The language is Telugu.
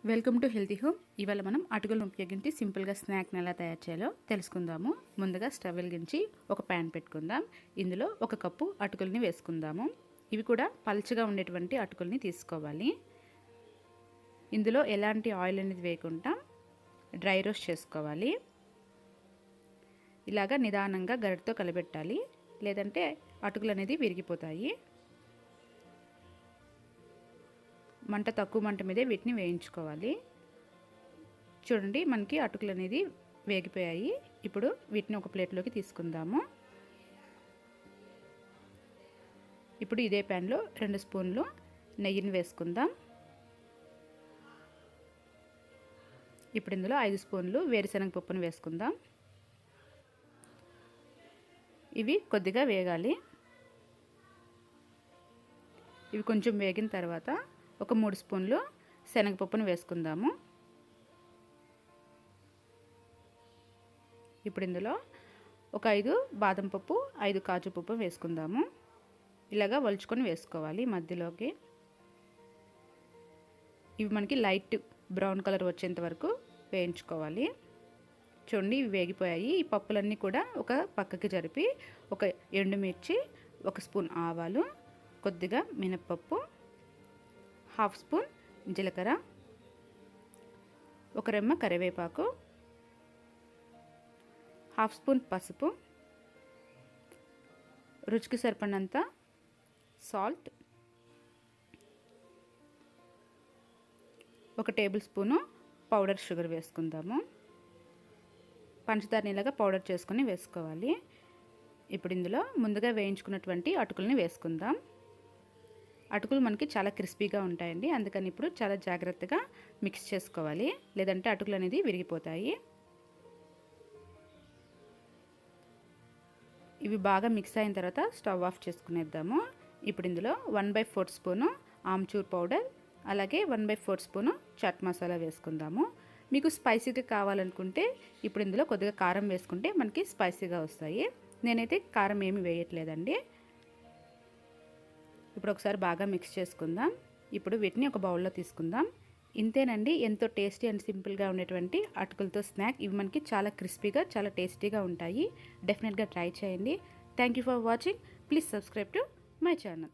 Welcome to healthy home. ఇవాళ మనం అటుకులను ఉపయోగించి సింపుల్గా స్నాక్ని ఎలా తయారు చేయాలో తెలుసుకుందాము. ముందుగా స్టవ్ వెలిగించి ఒక ప్యాన్ పెట్టుకుందాం. ఇందులో 1 కప్పు అటుకుల్ని వేసుకుందాము. ఇవి కూడా పల్చగా ఉండేటువంటి అటుకుల్ని తీసుకోవాలి. ఇందులో ఎలాంటి ఆయిల్ అనేది వేయకుండా డ్రై రోస్ట్ చేసుకోవాలి. ఇలాగా నిదానంగా గరిటతో కలబెట్టాలి, లేదంటే అటుకులు అనేది విరిగిపోతాయి. మంట తక్కువ మంట మీదే వీటిని వేయించుకోవాలి. చూడండి, మనకి అటుకులు అనేది వేగిపోయాయి. ఇప్పుడు వీటిని ఒక ప్లేట్లోకి తీసుకుందాము. ఇప్పుడు ఇదే ప్యాన్లో 2 స్పూన్లు నెయ్యిని వేసుకుందాం. ఇప్పుడు ఇందులో 5 స్పూన్లు వేరుశనగ పప్పును వేసుకుందాం. ఇవి కొద్దిగా వేగాలి. ఇవి కొంచెం వేగిన తర్వాత ఒక 3 స్పూన్లు శనగపప్పును వేసుకుందాము. ఇప్పుడు ఇందులో ఒక 5 బాదం పప్పు, 5 కాజు పప్పు వేసుకుందాము. ఇలాగా వలుచుకొని వేసుకోవాలి మధ్యలోకి. ఇవి మనకి లైట్ బ్రౌన్ కలర్ వచ్చేంత వరకు వేయించుకోవాలి. చూడండి, ఇవి వేగిపోయాయి. ఈ పప్పులన్నీ కూడా ఒక పక్కకి జరిపి ఒక ఎండుమిర్చి, 1 స్పూన్ ఆవాలు, కొద్దిగా మినప్పప్పు, 1/2 స్పూన్ జీలకర్ర, 1 రెమ్మ కరివేపాకు, 1/2 స్పూన్ పసుపు, రుచికి సరిపడినంత salt, 1 table spoon powder sugar వేసుకుందాము. పంచదారని ఇలాగా పౌడర్ చేసుకొని వేసుకోవాలి. ఇప్పుడు ఇందులో ముందుగా వేయించుకున్నటువంటి అటుకుల్ని వేసుకుందాం. అటుకులు మనకి చాలా క్రిస్పీగా ఉంటాయండి, అందుకని ఇప్పుడు చాలా జాగ్రత్తగా మిక్స్ చేసుకోవాలి, లేదంటే అటుకులు అనేది విరిగిపోతాయి. ఇవి బాగా మిక్స్ అయిన తర్వాత స్టవ్ ఆఫ్ చేసుకునేద్దాము. ఇప్పుడు ఇందులో 1/4 స్పూను ఆమ్చూర్ పౌడర్, అలాగే 1/4 స్పూను చాట్ మసాలా వేసుకుందాము. మీకు స్పైసీగా కావాలనుకుంటే ఇప్పుడు ఇందులో కొద్దిగా కారం వేసుకుంటే మనకి స్పైసీగా వస్తాయి. నేనైతే కారం ఏమి వేయట్లేదండి. ఇప్పుడు ఒకసారి బాగా మిక్స్ చేసుకుందాం. ఇప్పుడు వీటిని ఒక బౌల్లో తీసుకుందాం. ఇంతేనండి, ఎంతో టేస్టీ అండ్ సింపుల్గా ఉండేటువంటి అటుకులతో స్నాక్. ఇవి మనకి చాలా క్రిస్పీగా, చాలా టేస్టీగా ఉంటాయి. డెఫినెట్గా ట్రై చేయండి. Thank you for watching. Please subscribe to my channel.